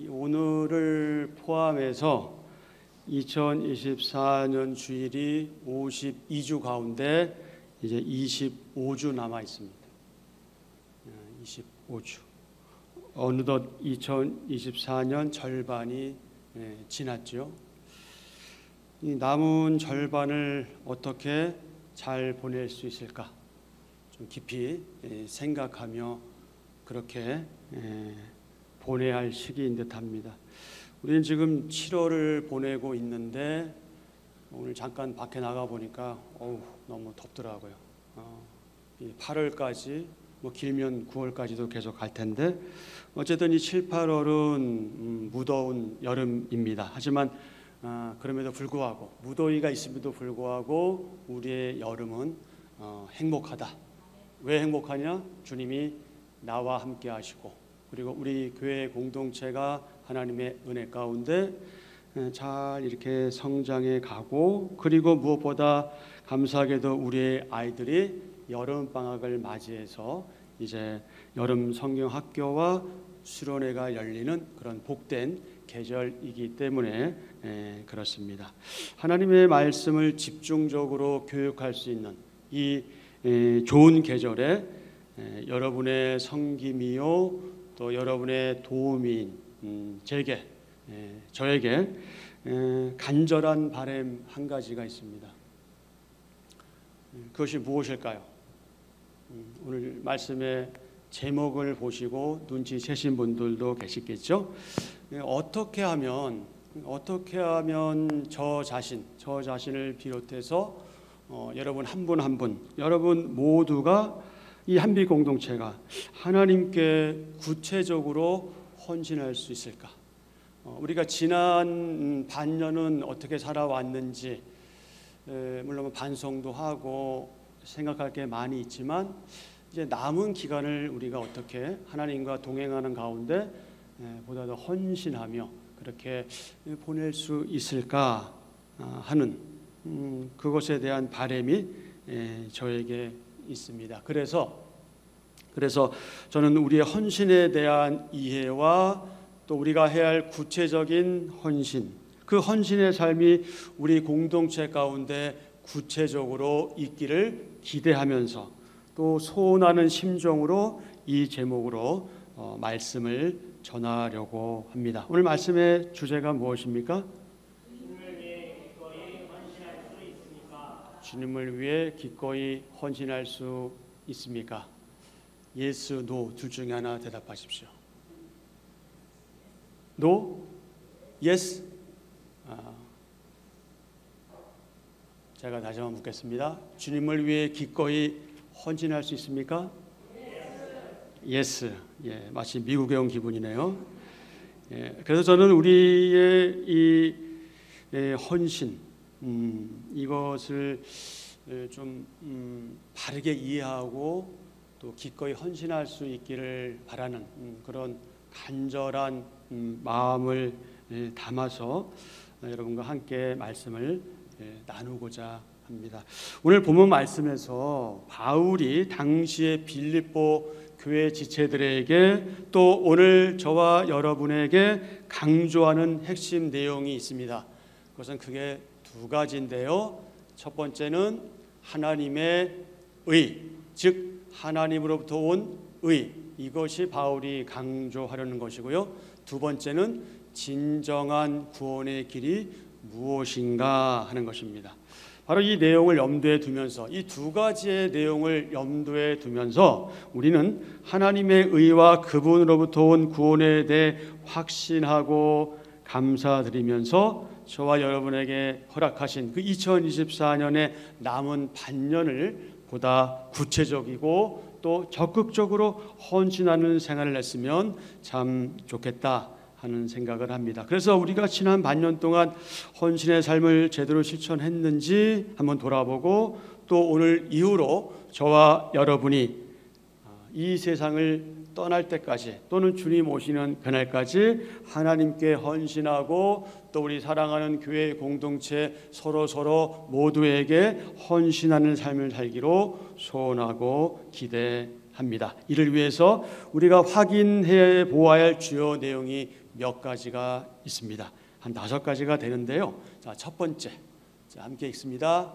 오늘을 포함해서 2024년 주일이 52주 가운데 이제 25주 남아 있습니다. 25주. 어느덧 2024년 절반이 지났죠. 이 남은 절반을 어떻게 잘 보낼 수 있을까? 좀 깊이 생각하며 그렇게 보내야 할 시기인 듯합니다. 우리는 지금 7월을 보내고 있는데 오늘 잠깐 밖에 나가 보니까 너무 덥더라고요. 8월까지 길면 9월까지도 계속 갈 텐데 어쨌든 이 7, 8월은 무더운 여름입니다. 하지만 그럼에도 불구하고 무더위가 있음에도 불구하고 우리의 여름은 행복하다. 왜 행복하냐? 주님이 나와 함께 하시고 그리고 우리 교회 공동체가 하나님의 은혜 가운데 잘 이렇게 성장해 가고 그리고 무엇보다 감사하게도 우리의 아이들이 여름 방학을 맞이해서 이제 여름 성경 학교와 수련회가 열리는 그런 복된 계절이기 때문에 그렇습니다. 하나님의 말씀을 집중적으로 교육할 수 있는 이 좋은 계절에 여러분의 섬김이요 또 여러분의 도움인 제게 저에게 간절한 바람 한 가지가 있습니다. 그것이 무엇일까요? 오늘 말씀의 제목을 보시고 눈치채신 분들도 계시겠죠? 어떻게 하면 저 자신을 비롯해서 여러분 한 분 한 분 여러분 모두가 이 한빛 공동체가 하나님께 구체적으로 헌신할 수 있을까? 우리가 지난 반년은 어떻게 살아왔는지 물론 반성도 하고 생각할 게 많이 있지만 이제 남은 기간을 우리가 어떻게 하나님과 동행하는 가운데 보다 더 헌신하며 그렇게 보낼 수 있을까 하는 그것에 대한 바람이 저에게 있습니다. 그래서 저는 우리의 헌신에 대한 이해와 또 우리가 해야 할 구체적인 헌신, 그 헌신의 삶이 우리 공동체 가운데 구체적으로 있기를 기대하면서 또 소원하는 심정으로 이 제목으로 말씀을 전하려고 합니다. 오늘 말씀의 주제가 무엇입니까? 주님을 위해 기꺼이 헌신할 수 있습니까? 예스, 노 둘 중에 하나 대답하십시오. 노? 예스? 제가 다시 한번 묻겠습니다. 주님을 위해 기꺼이 헌신할 수 있습니까? 예스. 예, 마치 미국에 온 기분이네요. 그래서 저는 우리의 이 헌신 이것을 좀 바르게 이해하고 또 기꺼이 헌신할 수 있기를 바라는 그런 간절한 마음을 담아서 여러분과 함께 말씀을 나누고자 합니다. 오늘 본문 말씀에서 바울이 당시의 빌립보 교회 지체들에게 또 오늘 저와 여러분에게 강조하는 핵심 내용이 있습니다. 그것은 그게 두 가지인데요. 첫 번째는 하나님의 의, 즉 하나님으로부터 온 의, 이것이 바울이 강조하려는 것이고요. 두 번째는 진정한 구원의 길이 무엇인가 하는 것입니다. 바로 이 내용을 염두에 두면서 이 두 가지의 내용을 염두에 두면서 우리는 하나님의 의와 그분으로부터 온 구원에 대해 확신하고 감사드리면서 저와 여러분에게 허락하신 그 2024년의 남은 반년을 보다 구체적이고 또 적극적으로 헌신하는 생활을 했으면 참 좋겠다 하는 생각을 합니다. 그래서 우리가 지난 반년 동안 헌신의 삶을 제대로 실천했는지 한번 돌아보고 또 오늘 이후로 저와 여러분이 이 세상을 떠날 때까지 또는 주님 오시는 그날까지 하나님께 헌신하고 또 우리 사랑하는 교회 공동체 서로 모두에게 헌신하는 삶을 살기로 소원하고 기대합니다. 이를 위해서 우리가 확인해 보아야 할 주요 내용이 몇 가지가 있습니다. 한 5가지가 되는데요. 자, 첫 번째, 자, 함께 읽습니다.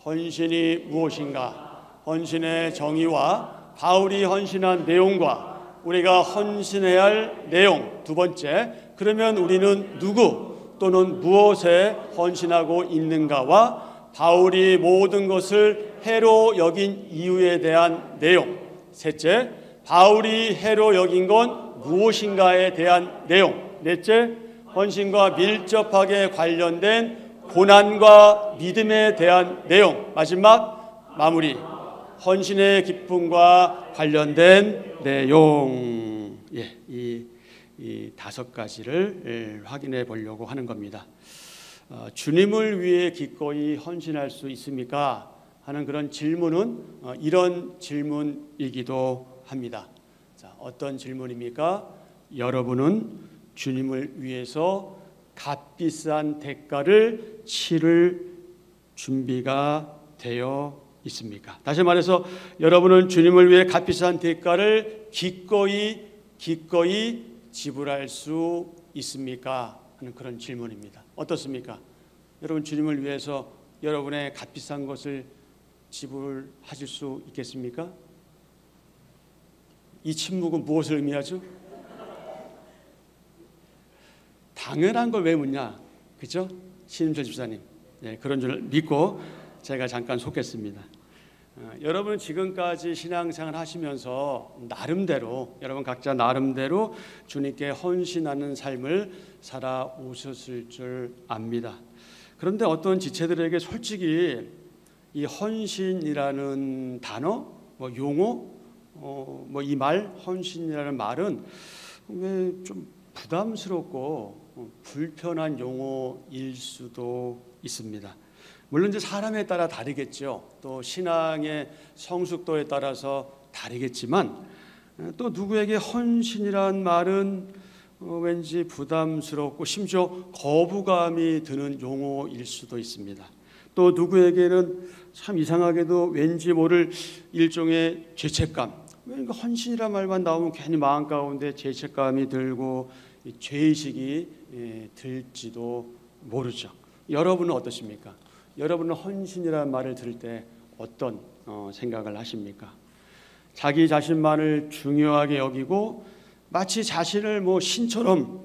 헌신이 무엇인가? 헌신의 정의와 바울이 헌신한 내용과 우리가 헌신해야 할 내용. 두 번째, 그러면 우리는 누구 또는 무엇에 헌신하고 있는가와 바울이 모든 것을 해로 여긴 이유에 대한 내용. 셋째, 바울이 해로 여긴 건 무엇인가에 대한 내용. 넷째, 헌신과 밀접하게 관련된 고난과 믿음에 대한 내용. 마지막 마무리, 헌신의 기쁨과 관련된 내용. 예, 이 5가지를 확인해 보려고 하는 겁니다. 주님을 위해 기꺼이 헌신할 수 있습니까? 하는 그런 질문은 이런 질문이기도 합니다. 자, 어떤 질문입니까? 여러분은 주님을 위해서 값비싼 대가를 치를 준비가 되어 있습니까? 다시 말해서 여러분은 주님을 위해 값비싼 대가를 기꺼이 지불할 수 있습니까? 하는 그런 질문입니다. 어떻습니까? 여러분 주님을 위해서 여러분의 값비싼 것을 지불하실 수 있겠습니까? 이 침묵은 무엇을 의미하죠? 당연한 걸 왜 묻냐? 그죠? 신임철 집사님. 네, 그런 줄 믿고 제가 잠깐 속겠습니다. 여러분 지금까지 신앙생활 하시면서 나름대로 여러분 각자 나름대로 주님께 헌신하는 삶을 살아오셨을 줄 압니다. 그런데 어떤 지체들에게 솔직히 이 헌신이라는 단어, 용어, 이 말, 헌신이라는 말은 왜 좀 부담스럽고 불편한 용어일 수도 있습니다. 물론 이제 사람에 따라 다르겠죠. 또 신앙의 성숙도에 따라서 다르겠지만 또 누구에게 헌신이란 말은 왠지 부담스럽고 심지어 거부감이 드는 용어일 수도 있습니다. 또 누구에게는 참 이상하게도 왠지 모를 일종의 죄책감. 왜 헌신이란 말만 나오면 괜히 마음 가운데 죄책감이 들고 죄의식이 들지도 모르죠. 여러분은 어떠십니까? 여러분은 헌신이라는 말을 들을 때 어떤 생각을 하십니까? 자기 자신만을 중요하게 여기고 마치 자신을 신처럼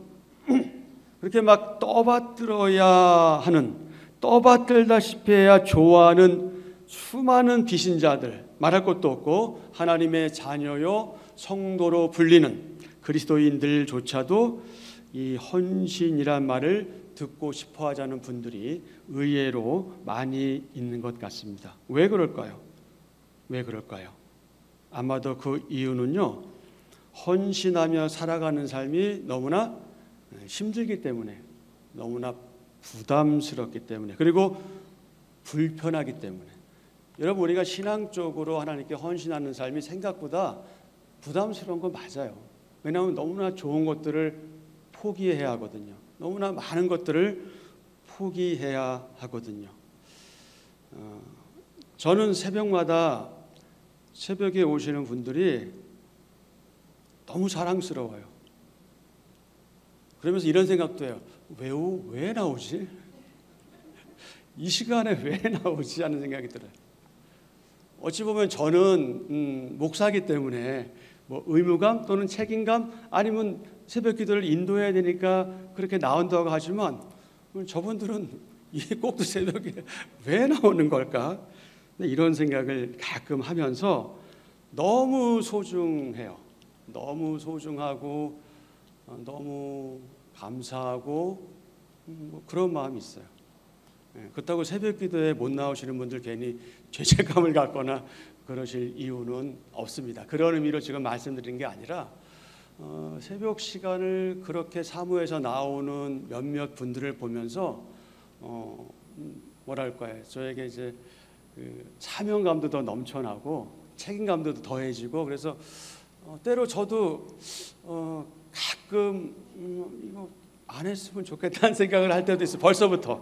그렇게 막 떠받들어야 하는, 떠받들다시피 해야 좋아하는 수많은 비신자들, 말할 것도 없고 하나님의 자녀요 성도로 불리는 그리스도인들조차도 이 헌신이란 말을 듣고 싶어 하자는 분들이 의외로 많이 있는 것 같습니다. 왜 그럴까요? 왜 그럴까요? 아마도 그 이유는요, 헌신하며 살아가는 삶이 너무나 힘들기 때문에, 너무나 부담스럽기 때문에, 그리고 불편하기 때문에. 여러분, 우리가 신앙적으로 하나님께 헌신하는 삶이 생각보다 부담스러운 건 맞아요. 왜냐하면 너무나 좋은 것들을 포기해야 하거든요. 너무나 많은 것들을 포기해야 하거든요. 저는 새벽마다 새벽에 오시는 분들이 너무 사랑스러워요. 그러면서 이런 생각도 해요. 왜 나오지? 이 시간에 왜 나오지? 하는 생각이 들어요. 어찌 보면 저는 목사이기 때문에 의무감 또는 책임감 아니면 새벽 기도를 인도해야 되니까 그렇게 나온다고 하지만 저분들은 이 꼭두 새벽에 왜 나오는 걸까? 이런 생각을 가끔 하면서 너무 소중해요. 너무 소중하고 너무 감사하고 그런 마음이 있어요. 그렇다고 새벽 기도에 못 나오시는 분들 괜히 죄책감을 갖거나 그러실 이유는 없습니다. 그런 의미로 지금 말씀드리는 게 아니라 새벽 시간을 그렇게 사모해서 나오는 몇몇 분들을 보면서 뭐랄까요? 저에게 이제 사명감도 더 넘쳐나고 책임감도 더해지고 그래서 때로 저도 가끔 이거 안 했으면 좋겠다는 생각을 할 때도 있어요. 벌써부터.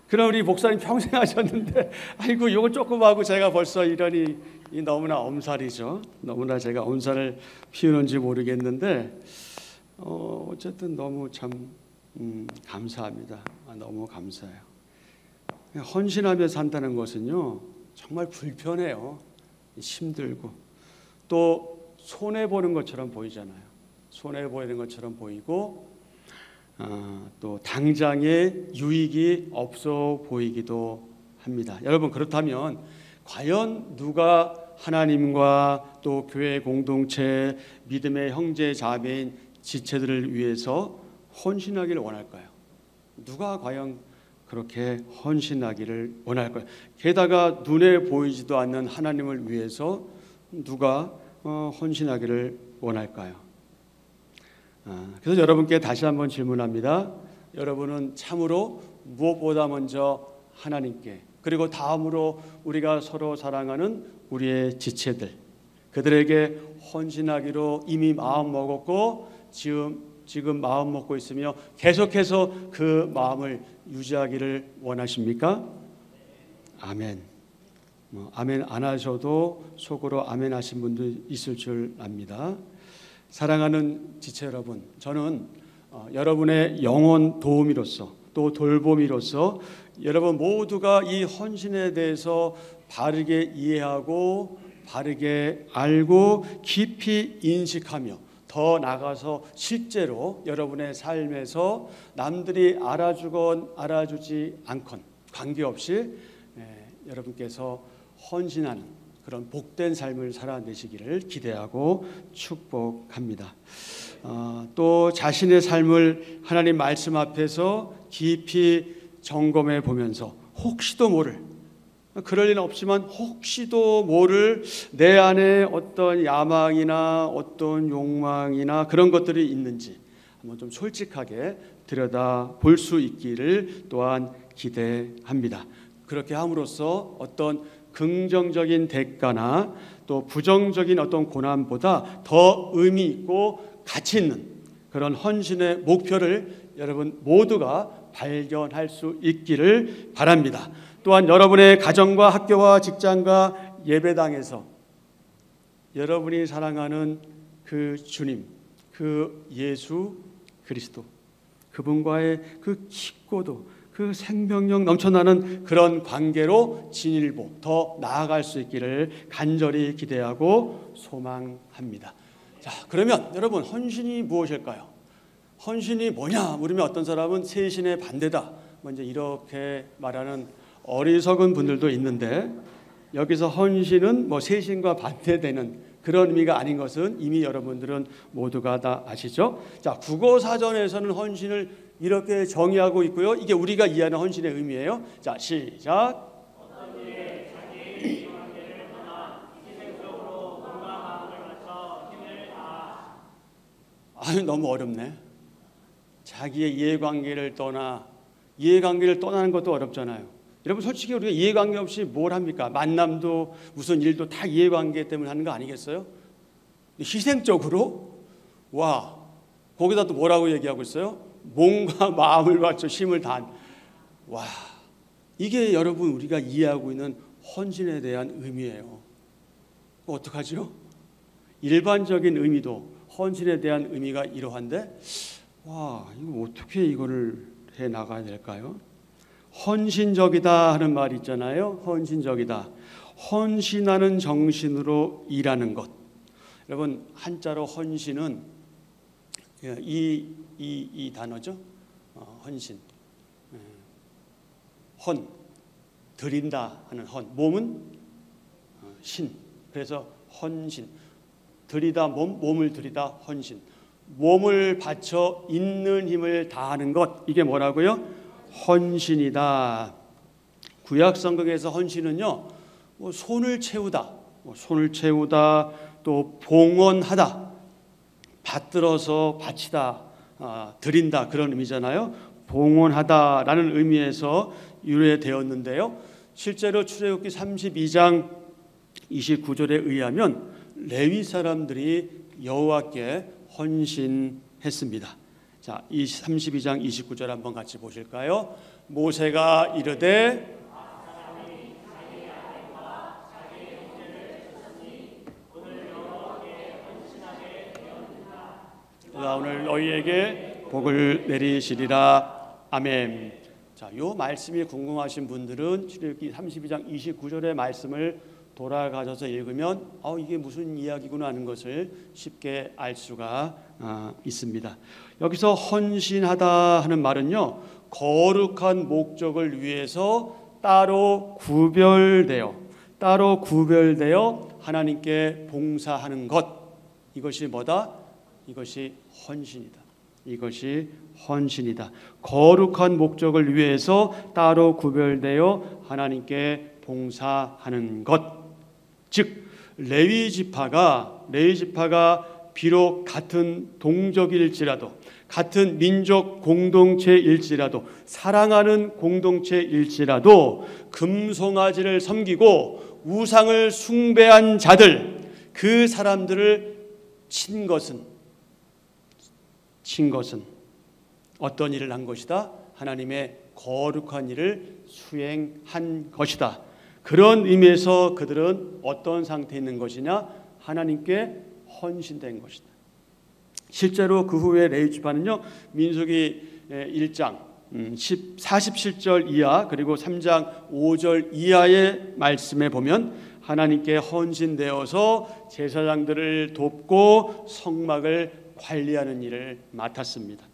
그럼 우리 목사님 평생 하셨는데 아이고 이거 조금 하고 제가 벌써 이러니 너무나 엄살이죠. 너무나 제가 엄살을 피우는지 모르겠는데 어쨌든 너무 참 감사합니다. 너무 감사해요. 헌신하며 산다는 것은요 정말 불편해요. 힘들고 또 손해 보는 것처럼 보이잖아요. 손해 보이는 것처럼 보이고 또 당장의 유익이 없어 보이기도 합니다. 여러분, 그렇다면 과연 누가 하나님과 또 교회 공동체, 믿음의 형제 자매인 지체들을 위해서 헌신하기를 원할까요? 누가 과연 그렇게 헌신하기를 원할까요? 게다가 눈에 보이지도 않는 하나님을 위해서 누가 헌신하기를 원할까요? 그래서 여러분께 다시 한번 질문합니다. 여러분은 참으로 무엇보다 먼저 하나님께, 그리고 다음으로 우리가 서로 사랑하는 우리의 지체들, 그들에게 헌신하기로 이미 마음 먹었고 지금 마음 먹고 있으며 계속해서 그 마음을 유지하기를 원하십니까? 아멘. 아멘 안 하셔도 속으로 아멘 하신 분도 있을 줄 압니다. 사랑하는 지체 여러분, 저는 여러분의 영혼 도우미로서 또 돌보미로서 여러분 모두가 이 헌신에 대해서 바르게 이해하고 바르게 알고 깊이 인식하며 더 나아가서 실제로 여러분의 삶에서 남들이 알아주건 알아주지 않건 관계없이 여러분께서 헌신하는 그런 복된 삶을 살아내시기를 기대하고 축복합니다. 또 자신의 삶을 하나님 말씀 앞에서 깊이 점검해 보면서 혹시도 모를, 그럴 리는 없지만 혹시도 모를 내 안에 어떤 야망이나 어떤 욕망이나 그런 것들이 있는지 한번 좀 솔직하게 들여다 볼 수 있기를 또한 기대합니다. 그렇게 함으로써 어떤 긍정적인 대가나 또 부정적인 어떤 고난보다 더 의미 있고 가치 있는 그런 헌신의 목표를 여러분 모두가 발견할 수 있기를 바랍니다. 또한 여러분의 가정과 학교와 직장과 예배당에서 여러분이 사랑하는 그 주님, 그 예수 그리스도, 그분과의 그 깊고도 그 생명력 넘쳐나는 그런 관계로 진일보 더 나아갈 수 있기를 간절히 기대하고 소망합니다. 자, 그러면 여러분 헌신이 무엇일까요? 헌신이 뭐냐 물으면 어떤 사람은 세신의 반대다, 먼저 이렇게 말하는 어리석은 분들도 있는데, 여기서 헌신은 뭐 세신과 반대되는 그런 의미가 아닌 것은 이미 여러분들은 모두가 다 아시죠? 자, 국어사전에서는 헌신을 이렇게 정의하고 있고요. 이게 우리가 이해하는 헌신의 의미예요. 자, 시작. 아유, 너무 어렵네. 자기의 이해관계를 떠나는 것도 어렵잖아요. 여러분, 솔직히 우리가 이해관계 없이 뭘 합니까? 만남도 무슨 일도 다 이해관계 때문에 하는 거 아니겠어요? 희생적으로? 와, 거기다 또 뭐라고 얘기하고 있어요? 몸과 마음을 바쳐 힘을 다한. 와, 이게 여러분 우리가 이해하고 있는 헌신에 대한 의미예요. 어떡하죠? 일반적인 의미도 헌신에 대한 의미가 이러한데, 와, 이거 어떻게 이거를 해 나가야 될까요? 헌신적이다 하는 말이 있잖아요. 헌신적이다. 헌신하는 정신으로 일하는 것. 여러분, 한자로 헌신은 이 단어죠. 헌신. 헌, 드린다 하는 헌. 몸은 신. 그래서 헌신. 드리다 몸을 드리다 헌신. 몸을 바쳐 있는 힘을 다하는 것. 이게 뭐라고요? 헌신이다. 구약 성경에서 헌신은요, 손을 채우다, 또 봉헌하다, 받들어서 바치다, 드린다, 그런 의미잖아요. 봉헌하다라는 의미에서 유래되었는데요. 실제로 출애굽기 32장 29절에 의하면 레위 사람들이 여호와께 헌신했습니다. 자, 이 32장 29절 한번 같이 보실까요? 모세가 이르되 그가 오늘 너희에게 복을 내리시리라. 아멘. 자, 요 말씀이 궁금하신 분들은 출애굽기 32장 29절의 말씀을 돌아가셔서 읽으면 이게 무슨 이야기구나 하는 것을 쉽게 알 수가 있습니다. 여기서 헌신하다 하는 말은요, 거룩한 목적을 위해서 따로 구별되어 하나님께 봉사하는 것, 이것이 뭐다? 이것이 헌신이다. 이것이 헌신이다. 거룩한 목적을 위해서 따로 구별되어 하나님께 봉사하는 것. 즉 레위 지파가 비록 같은 동족일지라도, 같은 민족 공동체일지라도, 사랑하는 공동체일지라도 금송아지를 섬기고 우상을 숭배한 자들, 그 사람들을 친 것은 어떤 일을 한 것이다? 하나님의 거룩한 일을 수행한 것이다. 그런 의미에서 그들은 어떤 상태에 있는 것이냐? 하나님께 헌신된 것이다. 실제로 그 후에 레위 지파는요, 민수기 1장 47절 이하 그리고 3장 5절 이하의 말씀에 보면 하나님께 헌신되어서 제사장들을 돕고 성막을 관리하는 일을 맡았습니다.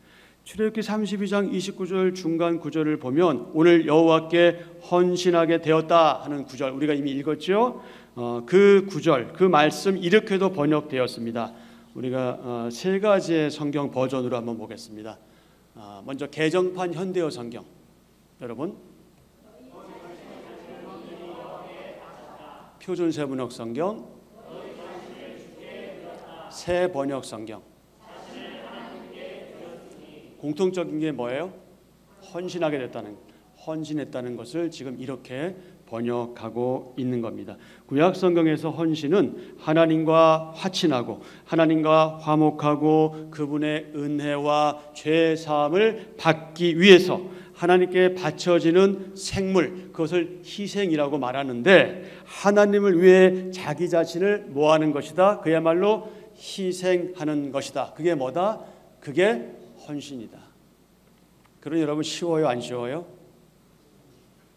출애굽기 32장 29절 중간 구절을 보면 오늘 여호와께 헌신하게 되었다 하는 구절, 우리가 이미 읽었죠. 그 구절, 그 말씀 이렇게도 번역되었습니다. 우리가 세 가지의 성경 버전으로 한번 보겠습니다. 먼저 개정판 현대어 성경, 여러분 표준 세번역 성경, 새 번역 성경. 공통적인 게 뭐예요? 헌신하게 됐다는, 헌신했다는 것을 지금 이렇게 번역하고 있는 겁니다. 구약 성경에서 헌신은 하나님과 화친하고 하나님과 화목하고 그분의 은혜와 죄 사함을 받기 위해서 하나님께 바쳐지는 생물, 그것을 희생이라고 말하는데, 하나님을 위해 자기 자신을 뭐하는 것이다? 그야말로 희생하는 것이다. 그게 뭐다? 그게 헌신이다. 그러니 여러분, 쉬워요, 안 쉬워요?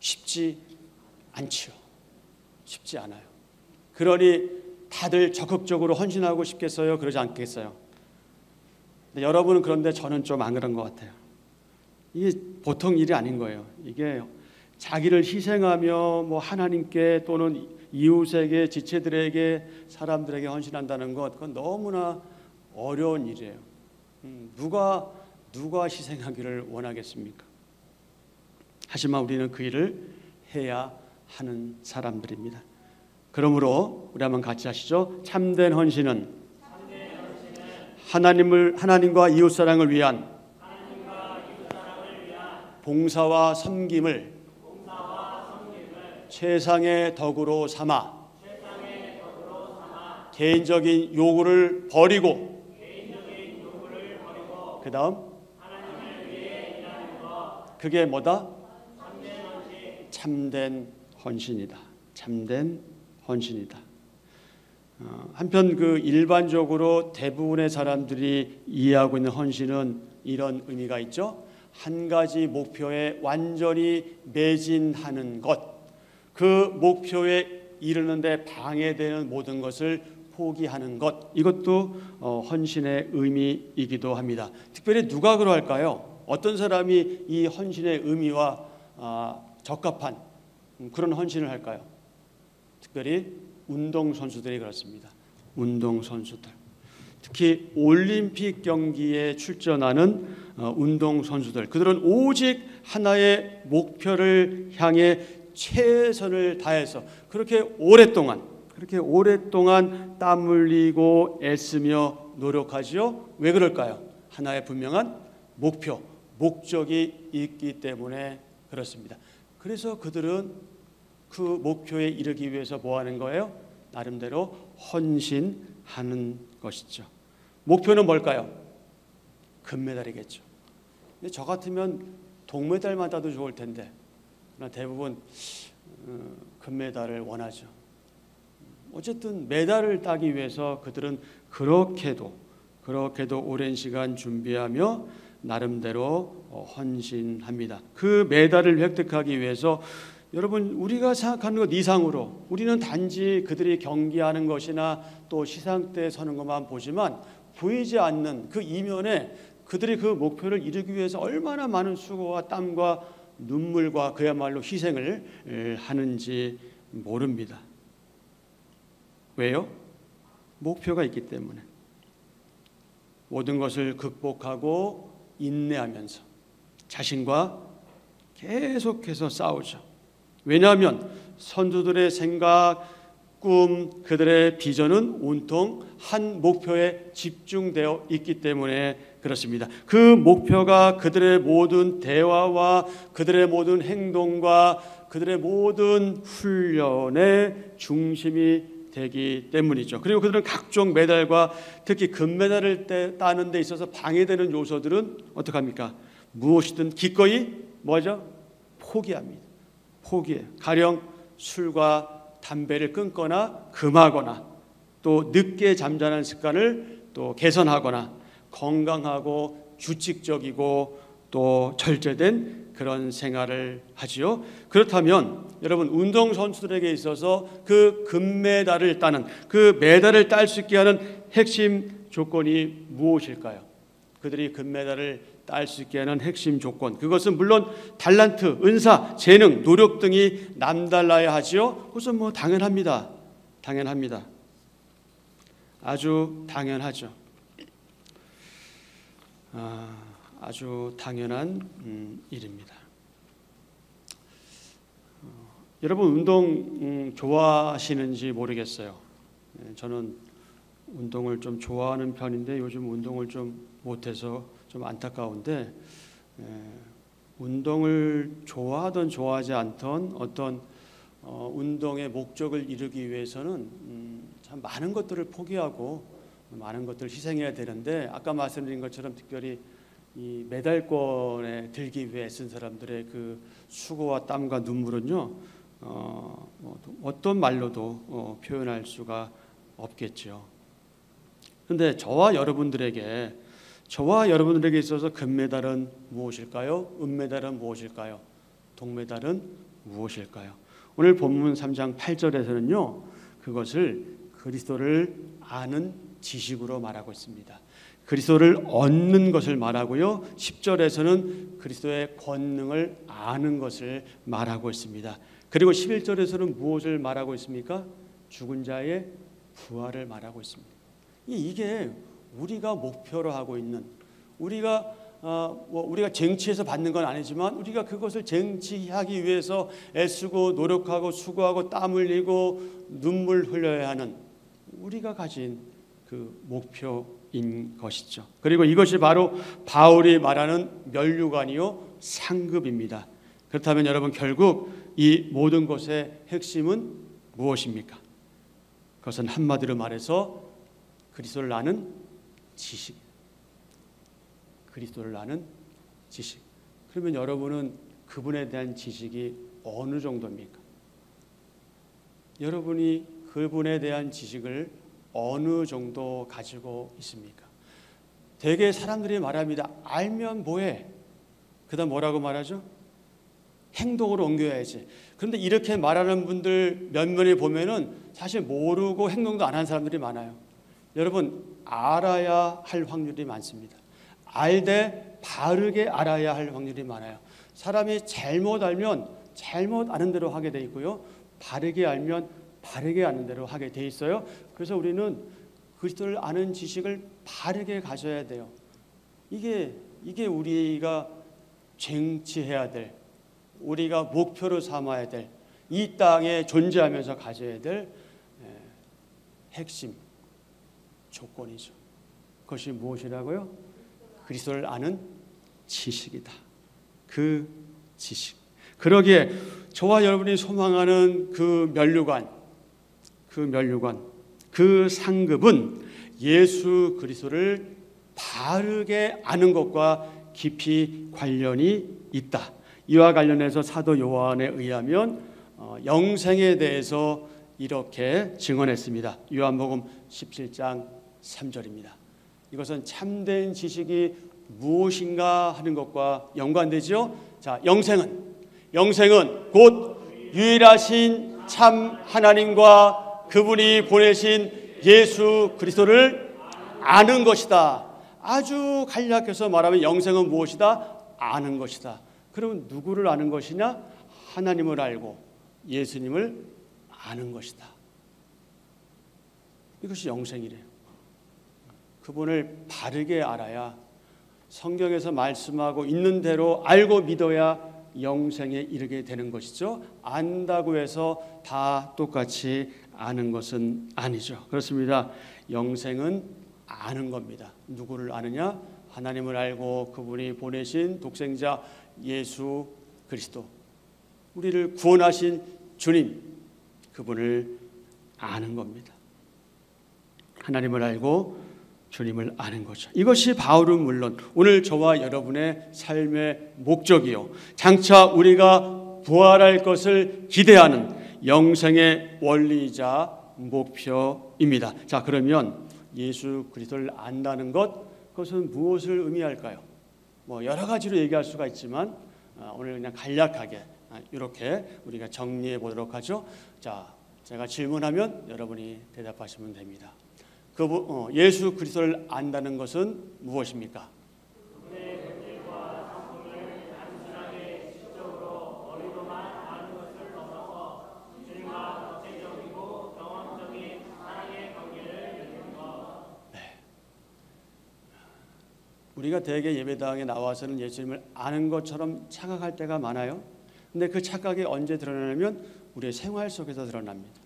쉽지 않죠. 쉽지 않아요. 그러니 다들 적극적으로 헌신하고 싶겠어요? 그러지 않겠어요? 근데 여러분은 그런데 저는 좀 안 그런 것 같아요. 이게 보통 일이 아닌 거예요. 이게 자기를 희생하며 뭐 하나님께 또는 이웃에게, 지체들에게, 사람들에게 헌신한다는 것, 그건 너무나 어려운 일이에요. 누가 희생하기를 원하겠습니까? 하지만 우리는 그 일을 해야 하는 사람들입니다. 그러므로 우리 한번 같이 하시죠. 참된 헌신은 하나님과 이웃 사랑을 위한 봉사와 섬김을 최상의 덕으로 삼아 개인적인 요구를 버리고 그 다음 그게 뭐다? 참된 헌신이다. 참된 헌신이다. 한편 그 일반적으로 대부분의 사람들이 이해하고 있는 헌신은 이런 의미가 있죠. 한 가지 목표에 완전히 매진하는 것, 그 목표에 이르는데 방해되는 모든 것을 포기하는 것, 이것도 헌신의 의미이기도 합니다. 특별히 누가 그럴까요? 어떤 사람이 이 헌신의 의미와 적합한 그런 헌신을 할까요? 특별히 운동선수들이 그렇습니다. 운동선수들, 특히 올림픽 경기에 출전하는 운동선수들, 그들은 오직 하나의 목표를 향해 최선을 다해서 그렇게 오랫동안 땀 흘리고 애쓰며 노력하지요. 왜 그럴까요? 하나의 분명한 목적이 있기 때문에 그렇습니다. 그래서 그들은 그 목표에 이르기 위해서 뭐 하는 거예요? 나름대로 헌신하는 것이죠. 목표는 뭘까요? 금메달이겠죠. 근데 저 같으면 동메달만 따도 좋을 텐데, 그러나 대부분 금메달을 원하죠. 어쨌든 메달을 따기 위해서 그들은 그렇게도 그렇게도 오랜 시간 준비하며 나름대로 헌신합니다. 그 메달을 획득하기 위해서 여러분, 우리가 생각하는 것 이상으로 우리는 단지 그들이 경기하는 것이나 또 시상대에 서는 것만 보지만 보이지 않는 그 이면에 그들이 그 목표를 이루기 위해서 얼마나 많은 수고와 땀과 눈물과 그야말로 희생을 하는지 모릅니다. 왜요? 목표가 있기 때문에. 모든 것을 극복하고 인내하면서 자신과 계속해서 싸우죠. 왜냐하면 선두들의 생각, 꿈, 그들의 비전은 온통 한 목표에 집중되어 있기 때문에 그렇습니다. 그 목표가 그들의 모든 대화와 그들의 모든 행동과 그들의 모든 훈련의 중심이 되기 때문이죠. 그리고 그들은 각종 메달과 특히 금메달을 따는 데 있어서 방해되는 요소들은 어떡합니까? 무엇이든 기꺼이 뭐죠? 포기합니다. 포기해요. 가령 술과 담배를 끊거나 금하거나 또 늦게 잠자는 습관을 또 개선하거나 건강하고 규칙적이고 또 절제된 그런 생활을 하지요. 그렇다면 여러분, 운동선수들에게 있어서 그 금메달을 따는, 그 메달을 딸 수 있게 하는 핵심 조건이 무엇일까요? 그들이 금메달을 딸 수 있게 하는 핵심 조건, 그것은 물론 달란트, 은사, 재능, 노력 등이 남달라야 하지요. 그것은 뭐 당연합니다. 당연합니다. 아주 당연하죠. 아주 당연한 일입니다. 여러분, 운동 좋아하시는지 모르겠어요. 저는 운동을 좀 좋아하는 편인데 요즘 운동을 좀 못해서 좀 안타까운데, 운동을 좋아하든 좋아하지 않던 어떤 운동의 목적을 이루기 위해서는 참 많은 것들을 포기하고 많은 것들을 희생해야 되는데, 아까 말씀드린 것처럼 특별히 이 메달권에 들기 위해 쓴 사람들의 그 수고와 땀과 눈물은요, 어떤 말로도 표현할 수가 없겠죠. 그런데 저와 여러분들에게 있어서 금메달은 무엇일까요? 은메달은 무엇일까요? 동메달은 무엇일까요? 오늘 본문 3장 8절에서는요, 그것을 그리스도를 아는 지식으로 말하고 있습니다. 그리스도를 얻는 것을 말하고요, 10절에서는 그리스도의 권능을 아는 것을 말하고 있습니다. 그리고 11절에서는 무엇을 말하고 있습니까? 죽은 자의 부활을 말하고 있습니다. 이게 우리가 목표로 하고 있는, 우리가 쟁취해서 받는 건 아니지만 우리가 그것을 쟁취하기 위해서 애쓰고 노력하고 수고하고 땀 흘리고 눈물 흘려야 하는 우리가 가진 그 목표인 것이죠. 그리고 이것이 바로 바울이 말하는 면류관이요 상급입니다. 그렇다면 여러분, 결국 이 모든 것의 핵심은 무엇입니까? 그것은 한마디로 말해서 그리스도를 아는 지식. 그리스도를 아는 지식. 그러면 여러분은 그분에 대한 지식이 어느 정도입니까? 여러분이 그분에 대한 지식을 어느 정도 가지고 있습니까? 대개 사람들이 말합니다. 알면 뭐해? 그다음 뭐라고 말하죠? 행동으로 옮겨야지. 그런데 이렇게 말하는 분들 몇몇이 보면은 사실 모르고 행동도 안 한 사람들이 많아요. 여러분, 알아야 할 확률이 많습니다. 알되 바르게 알아야 할 확률이 많아요. 사람이 잘못 알면 잘못 아는 대로 하게 돼 있고요, 바르게 알면 바르게 아는 대로 하게 돼 있어요. 그래서 우리는 그리스도를 아는 지식을 바르게 가져야 돼요. 이게 우리가 쟁취해야 될, 우리가 목표로 삼아야 될, 이 땅에 존재하면서 가져야 될 핵심 조건이죠. 그것이 무엇이라고요? 그리스도를 아는 지식이다. 그 지식. 그러기에 저와 여러분이 소망하는 그 면류관, 그 상급은 예수 그리스도를 바르게 아는 것과 깊이 관련이 있다. 이와 관련해서 사도 요한에 의하면 영생에 대해서 이렇게 증언했습니다. 요한복음 17장 3절입니다. 이것은 참된 지식이 무엇인가 하는 것과 연관되죠. 자, 영생은 곧 유일하신 참 하나님과 그분이 보내신 예수 그리스도를 아는 것이다. 아주 간략해서 말하면 영생은 무엇이다? 아는 것이다. 그러면 누구를 아는 것이냐? 하나님을 알고 예수님을 아는 것이다. 이것이 영생이래요. 그분을 바르게 알아야, 성경에서 말씀하고 있는 대로 알고 믿어야 영생에 이르게 되는 것이죠. 안다고 해서 다 똑같이 아는 것은 아니죠. 그렇습니다. 영생은 아는 겁니다. 누구를 아느냐? 하나님을 알고 그분이 보내신 독생자 예수 그리스도, 우리를 구원하신 주님, 그분을 아는 겁니다. 하나님을 알고 주님을 아는 거죠. 이것이 바울은 물론 오늘 저와 여러분의 삶의 목적이요, 장차 우리가 부활할 것을 기대하는 영생의 원리이자 목표입니다. 자, 그러면 예수 그리스도를 안다는 것, 그것은 무엇을 의미할까요? 여러 가지로 얘기할 수가 있지만 오늘 그냥 간략하게 이렇게 우리가 정리해 보도록 하죠. 자, 제가 질문하면 여러분이 대답하시면 됩니다. 예수 그리스도를 안다는 것은 무엇입니까? 우리가 대개 예배당에 나와서는 예수님을 아는 것처럼 착각할 때가 많아요. 근데 그 착각이 언제 드러나냐면 우리의 생활 속에서 드러납니다.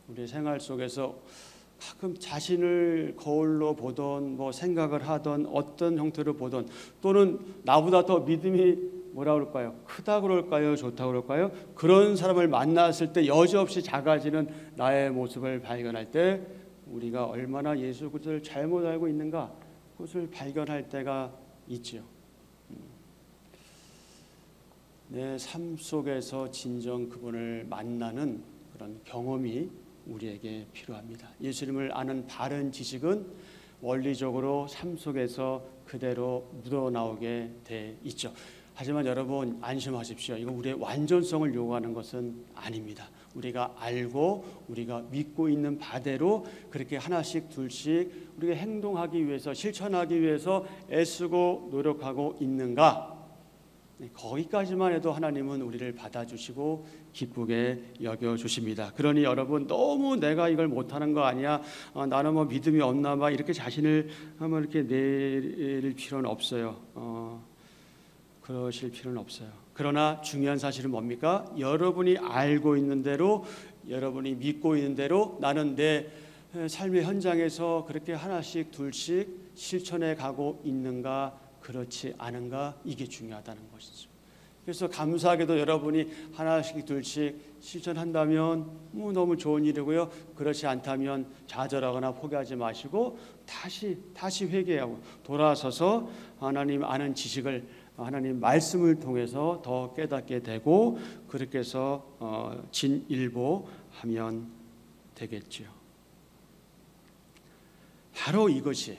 우리의 생활 속에서 가끔 자신을 거울로 보던, 생각을 하던, 어떤 형태로 보던, 또는 나보다 더 믿음이 뭐라 그럴까요? 크다 그럴까요? 좋다 그럴까요? 그런 사람을 만났을 때 여지없이 작아지는 나의 모습을 발견할 때 우리가 얼마나 예수 그리스도를 잘못 알고 있는가, 그것을 발견할 때가 있죠. 내 삶 속에서 진정 그분을 만나는 그런 경험이 우리에게 필요합니다. 예수님을 아는 바른 지식은 원리적으로 삶 속에서 그대로 묻어나오게 돼 있죠. 하지만 여러분 안심하십시오. 이거 우리의 완전성을 요구하는 것은 아닙니다. 우리가 알고 우리가 믿고 있는 바대로 그렇게 하나씩 둘씩 우리가 행동하기 위해서, 실천하기 위해서 애쓰고 노력하고 있는가? 거기까지만 해도 하나님은 우리를 받아주시고 기쁘게 여겨주십니다. 그러니 여러분 너무 내가 이걸 못하는 거 아니야, 나는 믿음이 없나 봐, 이렇게 자신을 한번 이렇게 내릴 필요는 없어요. 그러실 필요는 없어요. 그러나 중요한 사실은 뭡니까? 여러분이 알고 있는 대로, 여러분이 믿고 있는 대로 나는 내 삶의 현장에서 그렇게 하나씩 둘씩 실천해 가고 있는가, 그렇지 않은가, 이게 중요하다는 것이죠. 그래서 감사하게도 여러분이 하나씩 둘씩 실천한다면 너무 좋은 일이고요. 그렇지 않다면 좌절하거나 포기하지 마시고 다시 회개하고 돌아서서 하나님 아는 지식을, 하나님 말씀을 통해서 더 깨닫게 되고 그렇게 해서 진일보하면 되겠죠. 바로 이것이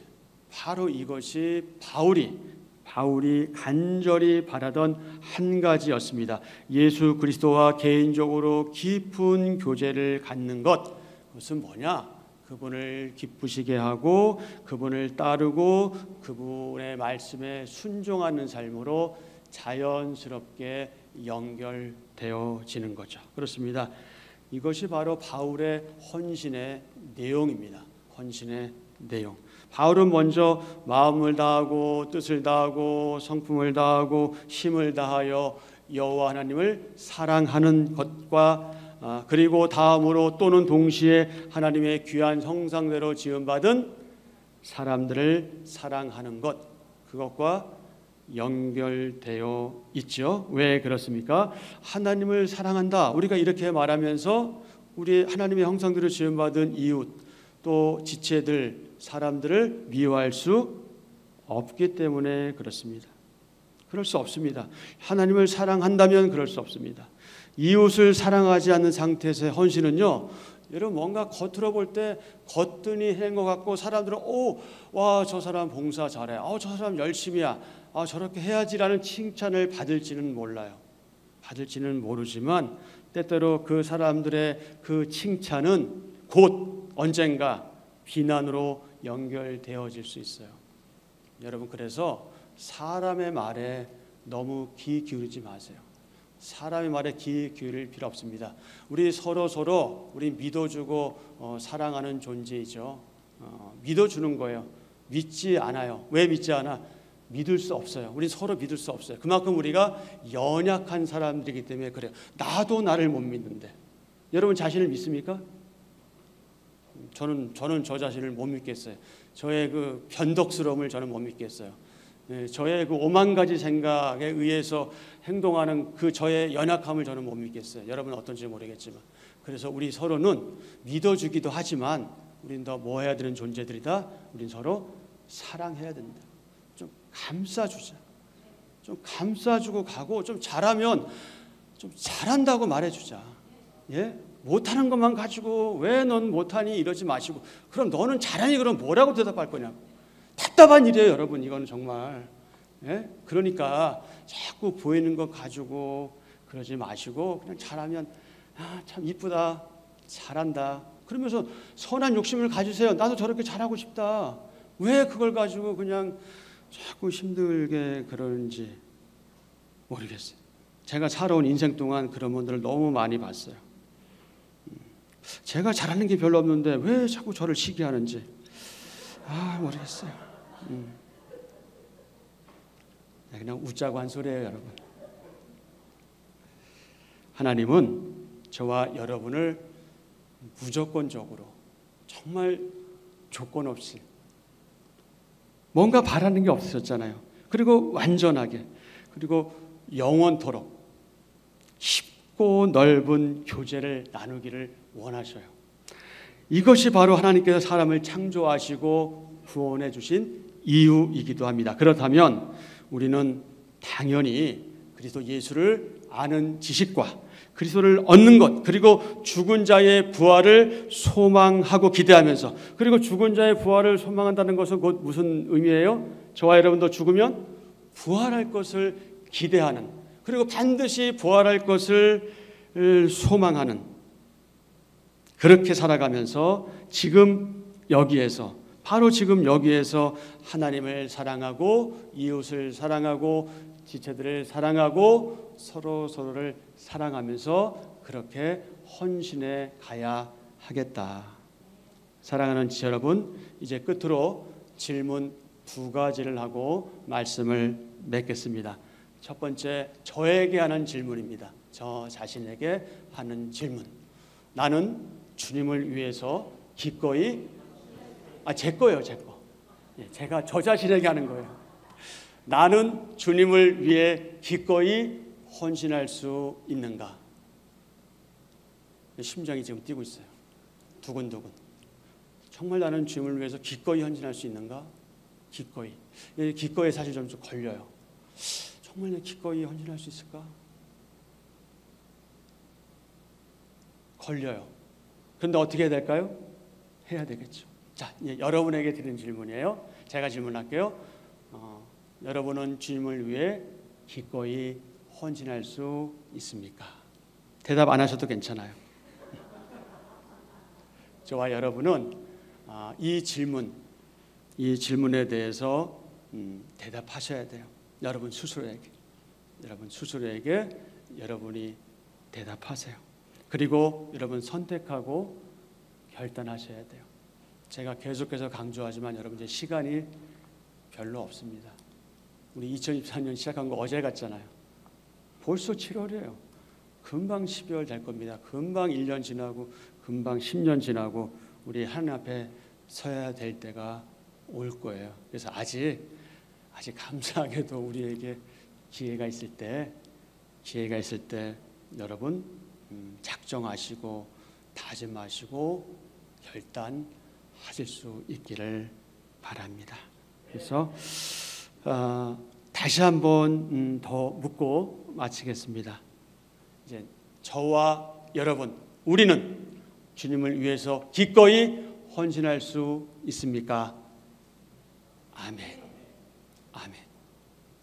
바울이 간절히 바라던 한 가지였습니다. 예수 그리스도와 개인적으로 깊은 교제를 갖는 것. 그것은 뭐냐? 그분을 기쁘시게 하고 그분을 따르고 그분의 말씀에 순종하는 삶으로 자연스럽게 연결되어지는 거죠. 그렇습니다. 이것이 바로 바울의 헌신의 내용입니다. 헌신의 내용. 바울은 먼저 마음을 다하고 뜻을 다하고 성품을 다하고 힘을 다하여 여호와 하나님을 사랑하는 것과 그리고 다음으로 또는 동시에 하나님의 귀한 형상대로 지음받은 사람들을 사랑하는 것, 그것과 연결되어 있죠. 왜 그렇습니까? 하나님을 사랑한다, 우리가 이렇게 말하면서 우리 하나님의 형상대로 지음받은 이웃, 또 지체들, 사람들을 미워할 수 없기 때문에 그렇습니다. 그럴 수 없습니다. 하나님을 사랑한다면 그럴 수 없습니다. 이웃을 사랑하지 않는 상태에서의 헌신은요, 여러분 뭔가 겉으로 볼 때 거뜬히 한 것 같고 사람들은 와, 저 사람 봉사 잘해. 저 사람 열심히야. 저렇게 해야지라는 칭찬을 받을지는 몰라요. 받을지는 모르지만 때때로 그 사람들의 그 칭찬은 곧 언젠가 비난으로 연결되어질 수 있어요. 여러분 그래서 사람의 말에 너무 귀 기울이지 마세요. 사람의 말에 귀 기울일 필요 없습니다. 우리 서로 우리 믿어주고 사랑하는 존재이죠. 믿어주는 거예요. 믿지 않아요. 왜 믿지 않아? 믿을 수 없어요. 우리 서로 믿을 수 없어요. 그만큼 우리가 연약한 사람들이기 때문에 그래요. 나도 나를 못 믿는데. 여러분 자신을 믿습니까? 저는 저 자신을 못 믿겠어요. 저의 그 변덕스러움을 저는 못 믿겠어요. 저의 그 오만 가지 생각에 의해서 행동하는 그 저의 연약함을 저는 못 믿겠어요. 여러분은 어떤지 모르겠지만. 그래서 우리 서로는 믿어주기도 하지만 우리는 더 뭐 해야 되는 존재들이다. 우리는 서로 사랑해야 된다. 좀 감싸주자. 좀 감싸주고 가고 좀 잘하면 좀 잘한다고 말해주자. 예? 못하는 것만 가지고 왜 넌 못하니 이러지 마시고 그럼 너는 잘하니 그럼 뭐라고 대답할 거냐고. 답답한 일이에요, 여러분. 이거는 정말. 예? 그러니까 자꾸 보이는 것 가지고 그러지 마시고 그냥 잘하면 참 이쁘다, 잘한다. 그러면서 선한 욕심을 가지세요. 나도 저렇게 잘하고 싶다. 왜 그걸 가지고 그냥 자꾸 힘들게 그러는지 모르겠어요. 제가 살아온 인생 동안 그런 분들을 너무 많이 봤어요. 제가 잘하는 게 별로 없는데 왜 자꾸 저를 시기하는지 모르겠어요. 그냥 웃자고 한 소리예요, 여러분. 하나님은 저와 여러분을 무조건적으로 정말 조건 없이 뭔가 바라는 게 없으셨잖아요. 그리고 완전하게 그리고 영원토록 깊고 넓은 교제를 나누기를 원하셔요. 이것이 바로 하나님께서 사람을 창조하시고 구원해 주신 이유이기도 합니다. 그렇다면 우리는 당연히 그리스도 예수를 아는 지식과 그리스도를 얻는 것 그리고 죽은 자의 부활을 소망하고 기대하면서 그리고 죽은 자의 부활을 소망한다는 것은 곧 무슨 의미예요? 저와 여러분도 죽으면 부활할 것을 기대하는 그리고 반드시 부활할 것을 소망하는 그렇게 살아가면서 지금 여기에서 바로 지금 여기에서 하나님을 사랑하고 이웃을 사랑하고 지체들을 사랑하고 서로를 사랑하면서 그렇게 헌신해 가야 하겠다. 사랑하는 지체 여러분, 이제 끝으로 질문 2가지를 하고 말씀을 맺겠습니다. 첫 번째, 저에게 하는 질문입니다. 저 자신에게 하는 질문. 나는 주님을 위해서 기꺼이 제 거예요, 제 거. 제가 저 자신에게 하는 거예요. 나는 주님을 위해 기꺼이 헌신할 수 있는가? 심장이 지금 뛰고 있어요. 두근두근. 정말 나는 주님을 위해서 기꺼이 헌신할 수 있는가? 기꺼이. 기꺼이 사실 좀 걸려요. 정말 내 기꺼이 헌신할 수 있을까? 걸려요. 그런데 어떻게 해야 될까요? 해야 되겠죠. 자, 여러분에게 드리는 질문이에요. 제가 질문할게요. 여러분은 주님을 위해 기꺼이 헌신할 수 있습니까? 대답 안 하셔도 괜찮아요. 저와 여러분은 이 질문에 대해서 대답하셔야 돼요. 여러분 스스로에게 여러분이 대답하세요. 그리고 여러분 선택하고 결단하셔야 돼요. 제가 계속해서 강조하지만 여러분 이제 시간이 별로 없습니다. 우리 2024년 시작한 거 어제 같잖아요. 벌써 7월이에요. 금방 12월 될 겁니다. 금방 1년 지나고 금방 10년 지나고 우리 하나님 앞에 서야 될 때가 올 거예요. 그래서 아직 감사하게도 우리에게 기회가 있을 때 여러분 작정하시고 다짐하시고 결단하실 수 있기를 바랍니다. 그래서 다시 한번 더 묻고 마치겠습니다. 이제 저와 여러분 우리는 주님을 위해서 기꺼이 헌신할 수 있습니까? 아멘.